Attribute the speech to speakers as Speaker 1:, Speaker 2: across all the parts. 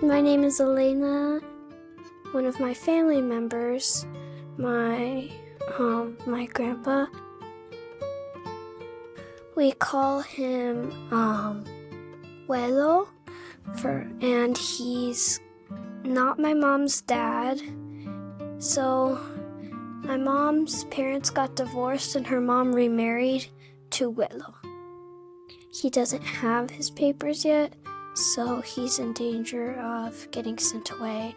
Speaker 1: My name is Elena. One of my family members, my grandpa, we call him Huelo, and he's not my mom's dad. So my mom's parents got divorced and her mom remarried to Huelo. He doesn't have his papers yet, so he's in danger of getting sent away.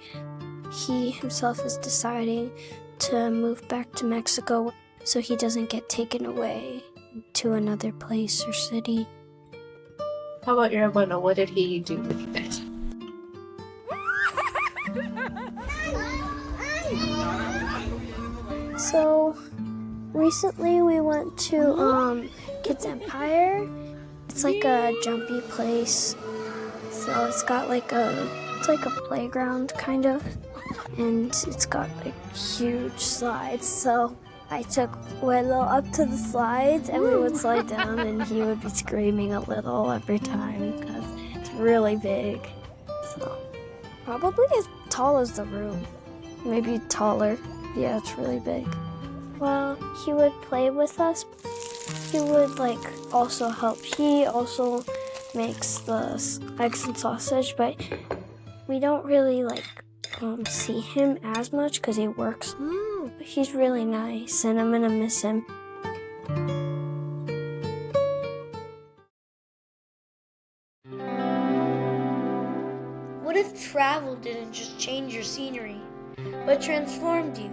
Speaker 1: He himself is deciding to move back to Mexico so he doesn't get taken away to another place or city.
Speaker 2: How about your abuelo? What did he do with you guys?
Speaker 1: So recently we went to Kids Empire. It's like a jumpy place. So it's got like a playground kind of, and it's got like huge slides. So I took Huelo up to the slides and we would slide down and he would be screaming a little every time because it's really big. So probably as tall as the room, maybe taller. Yeah, it's really big. Well, he would play with us. He would also help. He also makes the eggs and sausage, but we don't really see him as much because he works. But he's really nice, and I'm gonna miss him.
Speaker 3: What if travel didn't just change your scenery, but transformed you?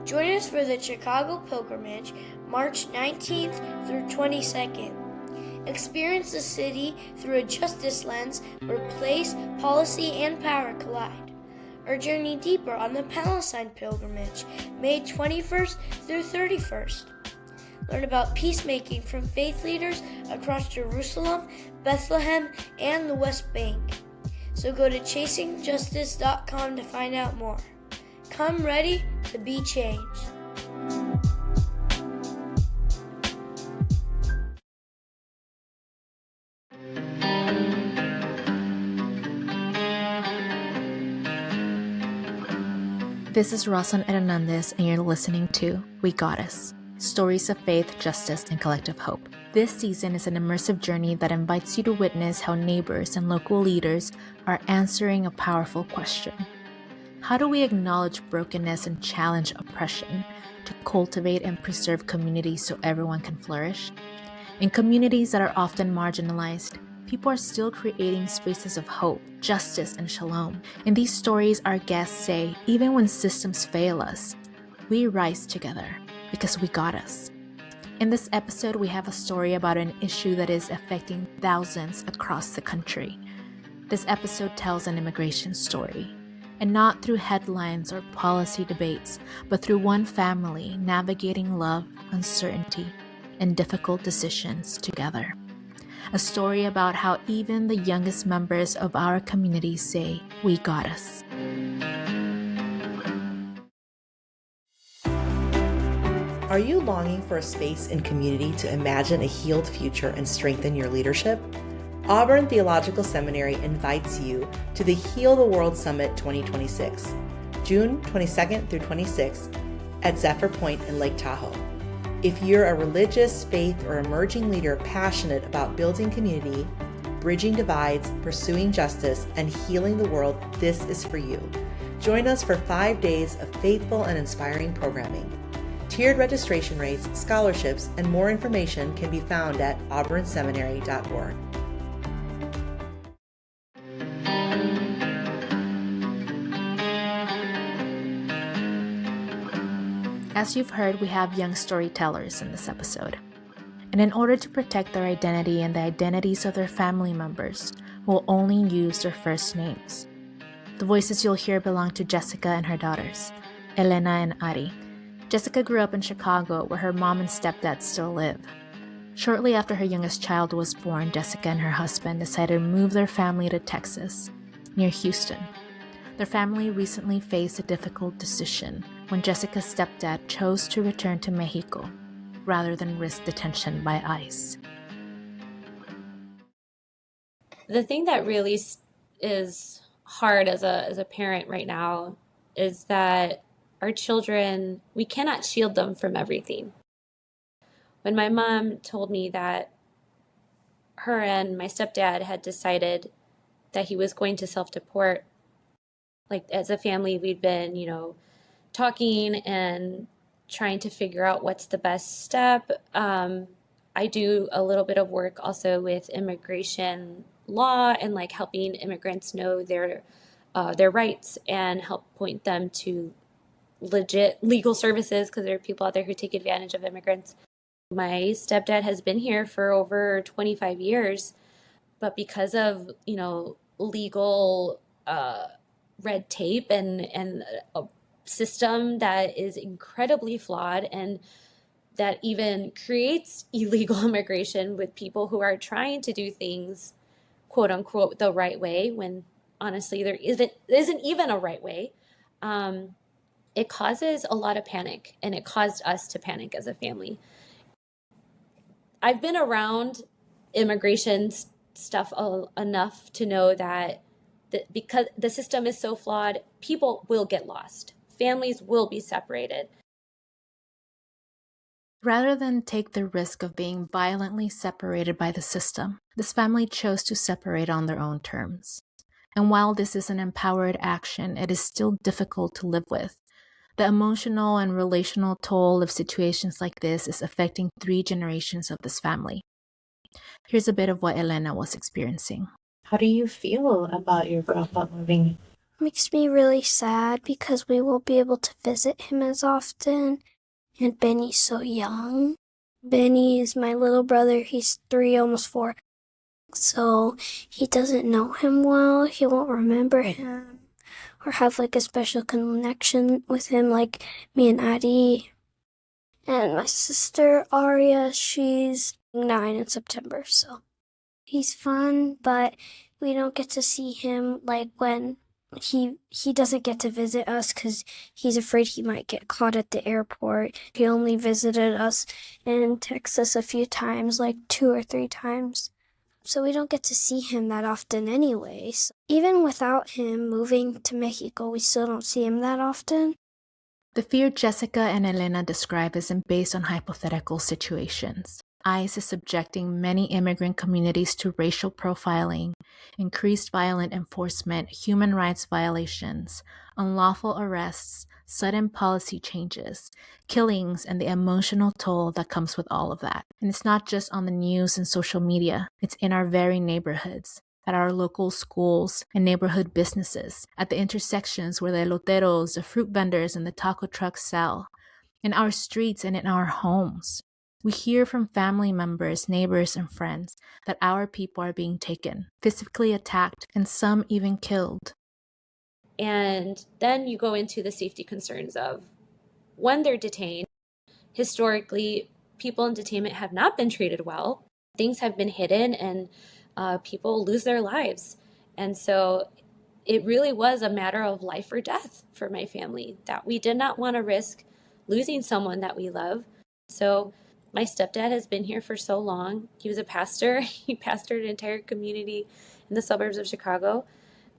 Speaker 3: Join us for the Chicago Pilgrimage, March 19th through 22nd. Experience the city through a justice lens where place, policy, and power collide. Or journey deeper on the Palestine Pilgrimage, May 21st through 31st. Learn about peacemaking from faith leaders across Jerusalem, Bethlehem, and the West Bank. So go to chasingjustice.com to find out more. Come ready to be changed.
Speaker 4: This is Rosan Hernandez, and you're listening to We Got Us, Stories of Faith, Justice, and Collective Hope. This season is an immersive journey that invites you to witness how neighbors and local leaders are answering a powerful question. How do we acknowledge brokenness and challenge oppression to cultivate and preserve communities so everyone can flourish? In communities that are often marginalized, people are still creating spaces of hope, justice, and shalom. In these stories, our guests say, even when systems fail us, we rise together because we got us. In this episode, we have a story about an issue that is affecting thousands across the country. This episode tells an immigration story, and not through headlines or policy debates, but through one family navigating love, uncertainty, and difficult decisions together. A story about how even the youngest members of our community say, we got us.
Speaker 5: Are you longing for a space and community to imagine a healed future and strengthen your leadership? Auburn Theological Seminary invites you to the Heal the World Summit 2026, June 22nd through 26th at Zephyr Point in Lake Tahoe. If you're a religious, faith, or emerging leader passionate about building community, bridging divides, pursuing justice, and healing the world, this is for you. Join us for 5 days of faithful and inspiring programming. Tiered registration rates, scholarships, and more information can be found at auburnseminary.org.
Speaker 4: As you've heard, we have young storytellers in this episode. And in order to protect their identity and the identities of their family members, we'll only use their first names. The voices you'll hear belong to Jessica and her daughters, Elena and Ari. Jessica grew up in Chicago, where her mom and stepdad still live. Shortly after her youngest child was born, Jessica and her husband decided to move their family to Texas, near Houston. Their family recently faced a difficult decision when Jessica's stepdad chose to return to Mexico rather than risk detention by ICE.
Speaker 6: The thing that really is hard as a parent right now is that our children, we cannot shield them from everything. When my mom told me that her and my stepdad had decided that he was going to self-deport, like as a family, we'd been, talking and trying to figure out what's the best step. I do a little bit of work also with immigration law and like helping immigrants know their rights and help point them to legit legal services because there are people out there who take advantage of immigrants. My stepdad has been here for over 25 years, but because of, legal red tape and a system that is incredibly flawed and that even creates illegal immigration with people who are trying to do things quote unquote the right way when honestly there isn't even a right way. It causes a lot of panic, and it caused us to panic as a family. I've been around immigration stuff enough to know that because the system is so flawed, people will get lost. Families will be separated.
Speaker 4: Rather than take the risk of being violently separated by the system, this family chose to separate on their own terms. And while this is an empowered action, it is still difficult to live with. The emotional and relational toll of situations like this is affecting 3 generations of this family. Here's a bit of what Elena was experiencing.
Speaker 2: How do you feel about your grandpa moving?
Speaker 1: Makes me really sad because we won't be able to visit him as often. And Benny's so young. Benny is my little brother. He's 3, almost 4. So he doesn't know him well. He won't remember him or have like a special connection with him like me and Addie. And my sister Aria, she's 9 in September. So he's fun, but we don't get to see him like when he doesn't get to visit us because he's afraid he might get caught at the airport. He only visited us in Texas a few times, like 2 or 3 times. So we don't get to see him that often anyways. Even without him moving to Mexico, we still don't see him that often.
Speaker 4: The fear Jessica and Elena describe isn't based on hypothetical situations. ICE is subjecting many immigrant communities to racial profiling, increased violent enforcement, human rights violations, unlawful arrests, sudden policy changes, killings, and the emotional toll that comes with all of that. And it's not just on the news and social media, it's in our very neighborhoods, at our local schools and neighborhood businesses, at the intersections where the eloteros, the fruit vendors, and the taco trucks sell, in our streets and in our homes. We hear from family members, neighbors, and friends that our people are being taken, physically attacked, and some even killed.
Speaker 6: And then you go into the safety concerns of when they're detained. Historically, people in detainment have not been treated well. Things have been hidden and people lose their lives. And so it really was a matter of life or death for my family, that we did not want to risk losing someone that we love. So my stepdad has been here for so long. He was a pastor. He pastored an entire community in the suburbs of Chicago.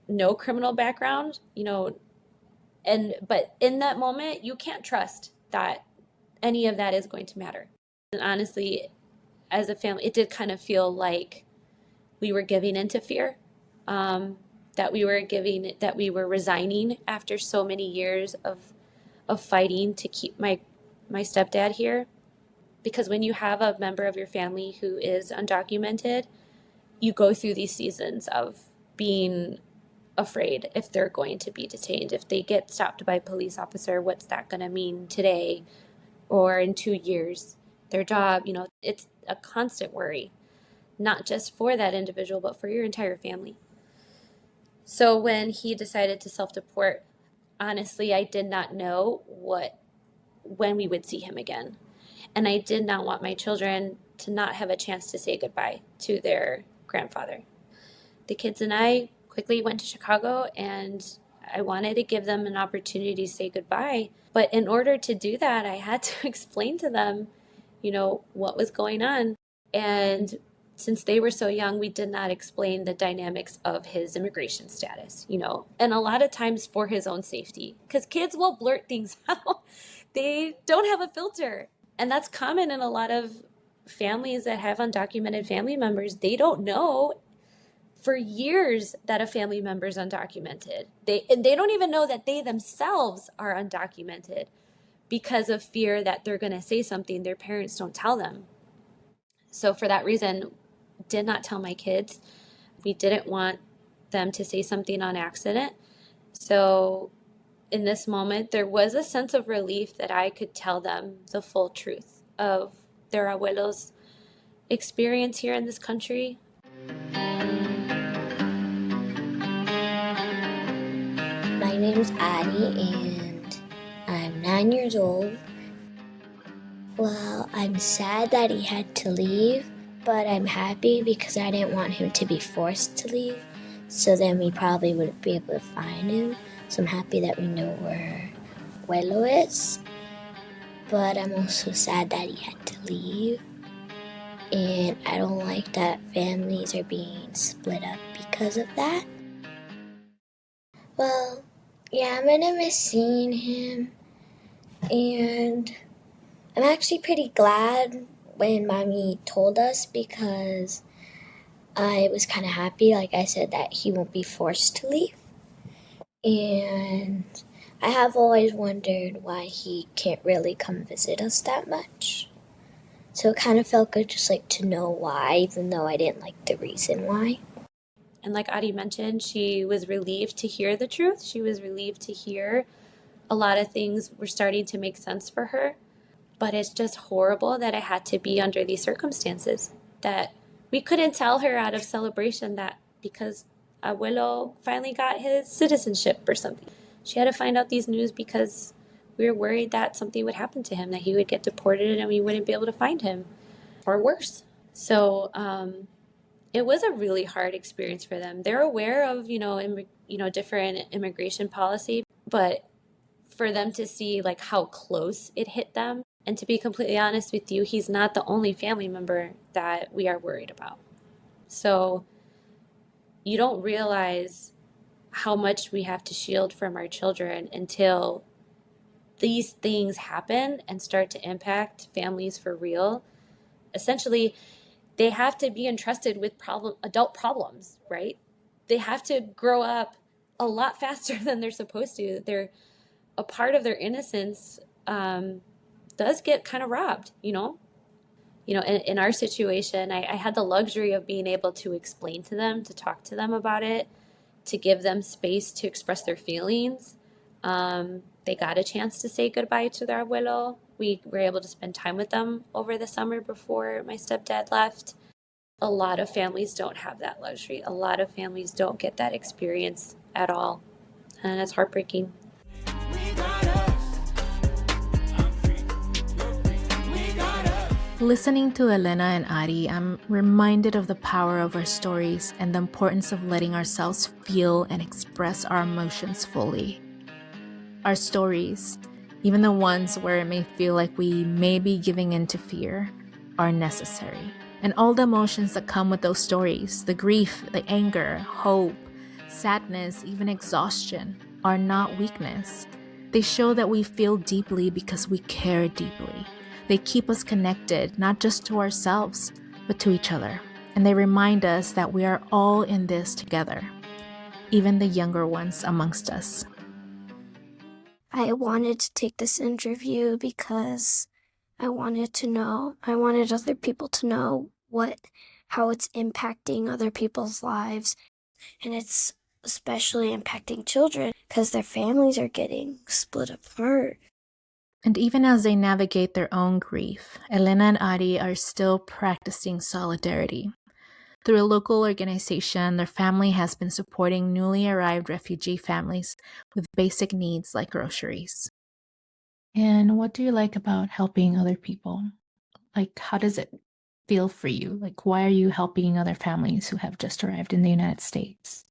Speaker 6: No criminal background, but in that moment, you can't trust that any of that is going to matter. And honestly, as a family, it did kind of feel like we were giving into fear, that we were resigning after so many years of fighting to keep my stepdad here. Because when you have a member of your family who is undocumented, you go through these seasons of being afraid if they're going to be detained. If they get stopped by a police officer, what's that going to mean today or in 2 years? Their job, it's a constant worry, not just for that individual, but for your entire family. So when he decided to self-deport, honestly, I did not know when we would see him again. And I did not want my children to not have a chance to say goodbye to their grandfather. The kids and I quickly went to Chicago, and I wanted to give them an opportunity to say goodbye. But in order to do that, I had to explain to them, what was going on. And since they were so young, we did not explain the dynamics of his immigration status, and a lot of times for his own safety, because kids will blurt things out. They don't have a filter. And that's common in a lot of families that have undocumented family members. They don't know for years that a family member is undocumented. They don't even know that they themselves are undocumented because of fear that they're going to say something their parents don't tell them. So for that reason, did not tell my kids. We didn't want them to say something on accident. So in this moment, there was a sense of relief that I could tell them the full truth of their abuelo's experience here in this country.
Speaker 7: My name's Addie and I'm 9 years old. Well, I'm sad that he had to leave, but I'm happy because I didn't want him to be forced to leave. So then we probably wouldn't be able to find him. So I'm happy that we know where Abuelo is. But I'm also sad that he had to leave. And I don't like that families are being split up because of that. Well, yeah, I'm gonna miss seeing him. And I'm actually pretty glad when Mommy told us because I was kind of happy, like I said, that he won't be forced to leave. And I have always wondered why he can't really come visit us that much. So it kind of felt good just like to know why, even though I didn't like the reason why.
Speaker 6: And like Adi mentioned, she was relieved to hear the truth. She was relieved to hear a lot of things were starting to make sense for her. But it's just horrible that it had to be under these circumstances, that we couldn't tell her out of celebration that because abuelo finally got his citizenship or something. She had to find out these news because we were worried that something would happen to him, that he would get deported and we wouldn't be able to find him, or worse. So it was a really hard experience for them. They're aware of, different immigration policy, but for them to see like how close it hit them. And to be completely honest with you, he's not the only family member that we are worried about. So you don't realize how much we have to shield from our children until these things happen and start to impact families for real. Essentially, they have to be entrusted with adult problems, right? They have to grow up a lot faster than they're supposed to. They're a part of their innocence does get kind of robbed, in our situation, I had the luxury of being able to explain to them, to talk to them about it, to give them space to express their feelings. They got a chance to say goodbye to their abuelo. We were able to spend time with them over the summer before my stepdad left. A lot of families don't have that luxury. A lot of families don't get that experience at all. And it's heartbreaking.
Speaker 4: Listening to Elena and Ari, I'm reminded of the power of our stories and the importance of letting ourselves feel and express our emotions fully. Our stories, even the ones where it may feel like we may be giving in to fear, are necessary. And all the emotions that come with those stories, the grief, the anger, hope, sadness, even exhaustion, are not weakness. They show that we feel deeply because we care deeply. They keep us connected, not just to ourselves, but to each other. And they remind us that we are all in this together, even the younger ones amongst us.
Speaker 1: I wanted to take this interview because I wanted other people to know how it's impacting other people's lives. And it's especially impacting children because their families are getting split apart.
Speaker 4: And even as they navigate their own grief, Elena and Ari are still practicing solidarity. Through a local organization, their family has been supporting newly arrived refugee families with basic needs like groceries.
Speaker 2: And what do you like about helping other people? Like, how does it feel for you? Like, why are you helping other families who have just arrived in the United States?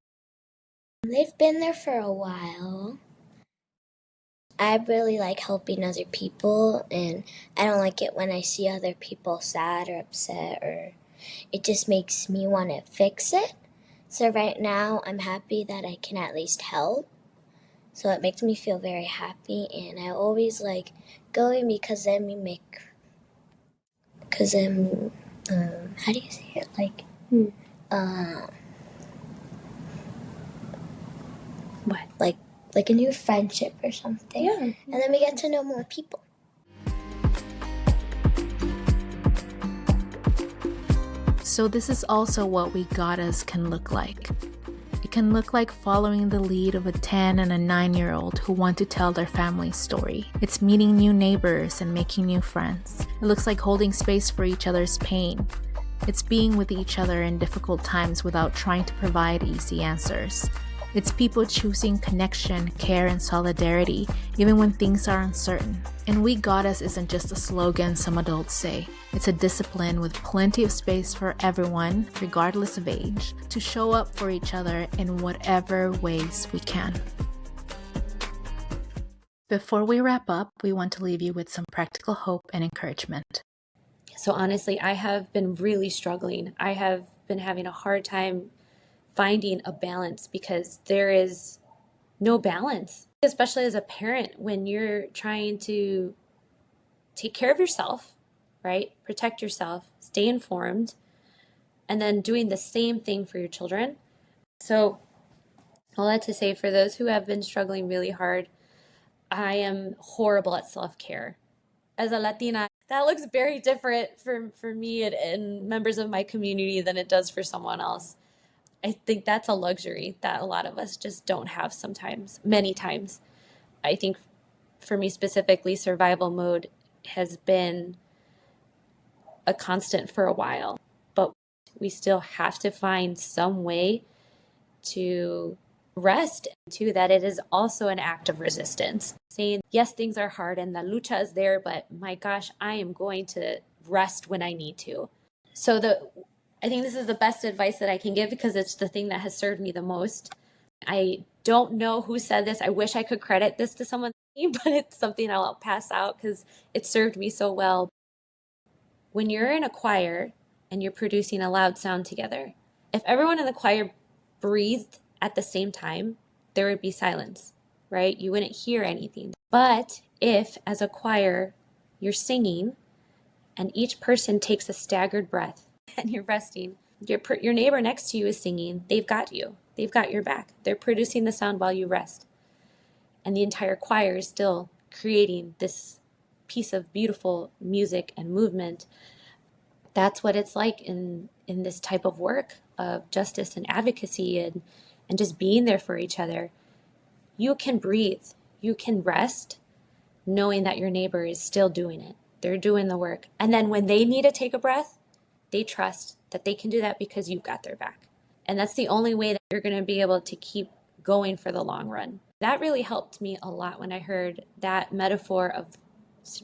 Speaker 7: They've been there for a while. I really like helping other people, and I don't like it when I see other people sad or upset or it just makes me want to fix it. So right now, I'm happy that I can at least help. So it makes me feel very happy, and I always like going because then how do you say it? Like,
Speaker 6: What?
Speaker 7: Like a new friendship or something.
Speaker 6: Yeah.
Speaker 7: And then we get to know more people.
Speaker 4: So this is also what We Got Us can look like. It can look like following the lead of a 10 and a 9-year-old who want to tell their family's story. It's meeting new neighbors and making new friends. It looks like holding space for each other's pain. It's being with each other in difficult times without trying to provide easy answers. It's people choosing connection, care, and solidarity, even when things are uncertain. And We Got Us isn't just a slogan some adults say. It's a discipline with plenty of space for everyone, regardless of age, to show up for each other in whatever ways we can. Before we wrap up, we want to leave you with some practical hope and encouragement.
Speaker 6: So honestly, I have been really struggling. I have been having a hard time finding a balance because there is no balance, especially as a parent when you're trying to take care of yourself, right? Protect yourself, stay informed, and then doing the same thing for your children. So all that to say, for those who have been struggling really hard, I am horrible at self-care. As a Latina, that looks very different for me and members of my community than it does for someone else. I think that's a luxury that a lot of us just don't have sometimes, many times. I think for me specifically, survival mode has been a constant for a while, but we still have to find some way to rest, too, that it is also an act of resistance. Saying, yes, things are hard and the lucha is there, but my gosh, I am going to rest when I need to. So I think this is the best advice that I can give because it's the thing that has served me the most. I don't know who said this. I wish I could credit this to someone, but it's something I'll pass out because it served me so well. When you're in a choir and you're producing a loud sound together, if everyone in the choir breathed at the same time, there would be silence, right? You wouldn't hear anything. But if, as a choir, you're singing and each person takes a staggered breath and you're resting, your neighbor next to you is singing, they've got you. They've got your back. They're producing the sound while you rest. And the entire choir is still creating this piece of beautiful music and movement. That's what it's like in this type of work of justice and advocacy and just being there for each other. You can breathe. You can rest knowing that your neighbor is still doing it. They're doing the work. And then when they need to take a breath, they trust that they can do that because you've got their back. And that's the only way that you're going to be able to keep going for the long run. That really helped me a lot when I heard that metaphor of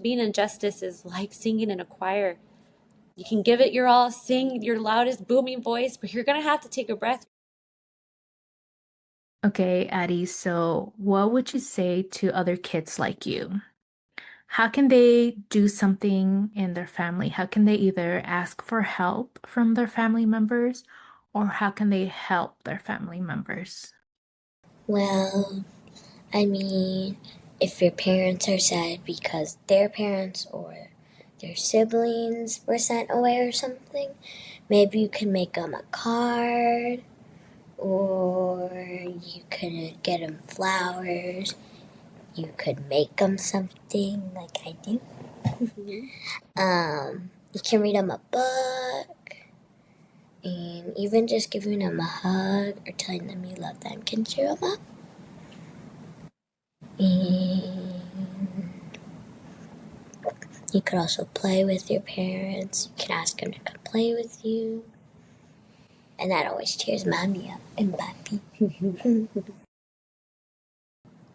Speaker 6: being in justice is like singing in a choir. You can give it your all, sing your loudest booming voice, but you're going to have to take a breath.
Speaker 2: Okay, Addie, so what would you say to other kids like you? How can they do something in their family? How can they either ask for help from their family members or how can they help their family members?
Speaker 7: Well, I mean, if your parents are sad because their parents or their siblings were sent away or something, maybe you can make them a card, or you could get them flowers. You could make them something like I do. You can read them a book, and even just giving them a hug or telling them you love them can cheer them up. And you could also play with your parents. You can ask them to come play with you. And that always cheers Mommy up and Papi.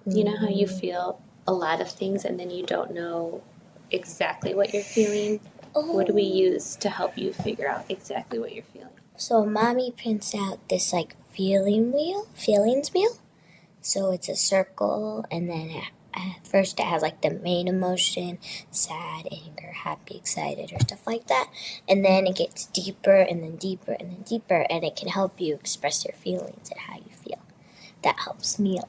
Speaker 6: You know how you feel a lot of things and then you don't know exactly what you're feeling? What do we use to help you figure out exactly what you're feeling?
Speaker 7: So Mommy prints out this feelings wheel. So it's a circle and then at first it has like the main emotion, sad, anger, happy, excited, or stuff like that. And then it gets deeper and then deeper and then deeper, and it can help you express your feelings and how you feel. That helps me a lot.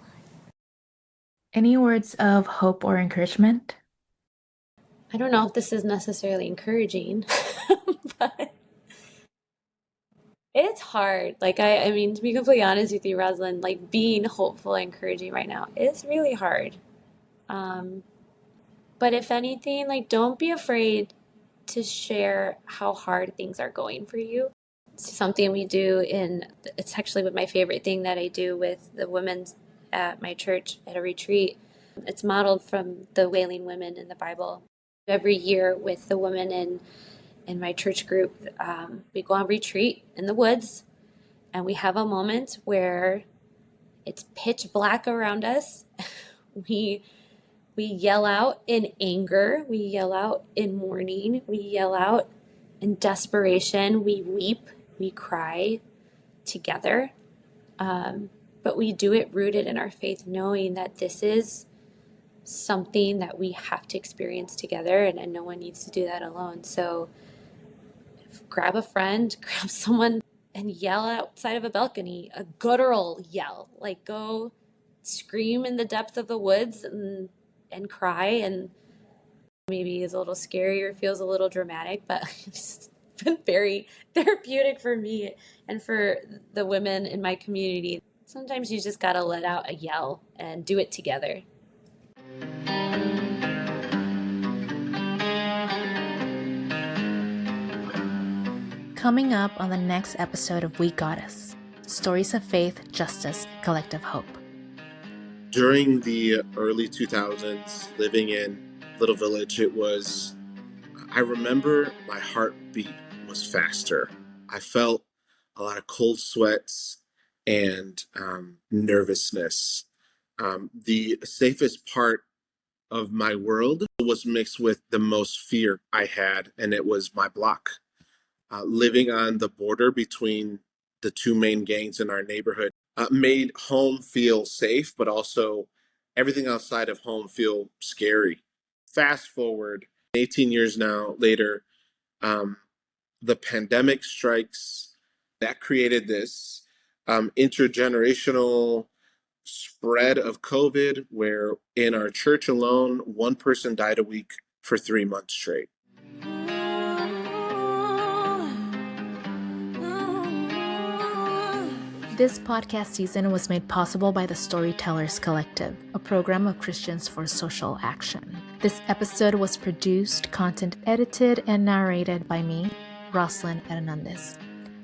Speaker 2: Any words of hope or encouragement?
Speaker 6: I don't know if this is necessarily encouraging, but it's hard. Like, I mean, to be completely honest with you, Rosalind, like being hopeful and encouraging right now is really hard. But if anything, like, don't be afraid to share how hard things are going for you. It's something we do it's actually my favorite thing that I do with the women at my church at a retreat. It's modeled from the Wailing Women in the Bible. Every year with the women in my church group, we go on retreat in the woods, and we have a moment where it's pitch black around us. We yell out in anger. We yell out in mourning. We yell out in desperation. We weep. We cry together. But we do it rooted in our faith, knowing that this is something that we have to experience together, and no one needs to do that alone. So grab a friend, grab someone, and yell outside of a balcony, a guttural yell. Like, go scream in the depth of the woods and cry, and maybe is a little scary or feels a little dramatic, but it's been very therapeutic for me and for the women in my community. Sometimes you just gotta let out a yell and do it together.
Speaker 4: Coming up on the next episode of We Goddess, stories of faith, justice, and collective hope.
Speaker 8: During the early 2000s, living in Little Village, I remember my heartbeat was faster. I felt a lot of cold sweats and nervousness. The safest part of my world was mixed with the most fear I had, and it was my block. Living on the border between the two main gangs in our neighborhood made home feel safe, but also everything outside of home feel scary. Fast forward 18 years now later, the pandemic strikes. That created this intergenerational spread of COVID, where in our church alone, one person died a week for 3 months straight.
Speaker 4: This podcast season was made possible by the Storytellers Collective, a program of Christians for social action. This episode was produced, content edited, and narrated by me, Rosalind Hernandez,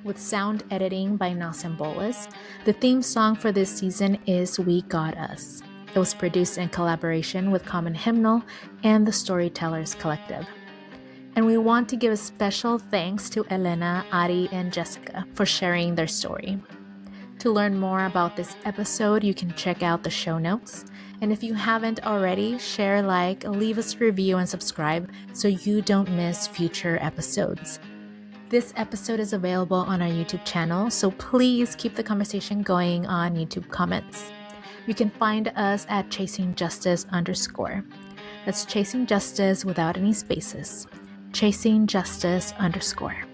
Speaker 4: with sound editing by Nassim Bolas. The theme song for this season is We Got Us. It was produced in collaboration with Common Hymnal and the Storytellers Collective. And we want to give a special thanks to Elena, Ari, and Jessica for sharing their story. To learn more about this episode, you can check out the show notes. And if you haven't already, share, leave us a review, and subscribe so you don't miss future episodes. This episode is available on our YouTube channel, so please keep the conversation going on YouTube comments. You can find us at ChasingJustice_. That's Chasing Justice without any spaces. ChasingJustice_.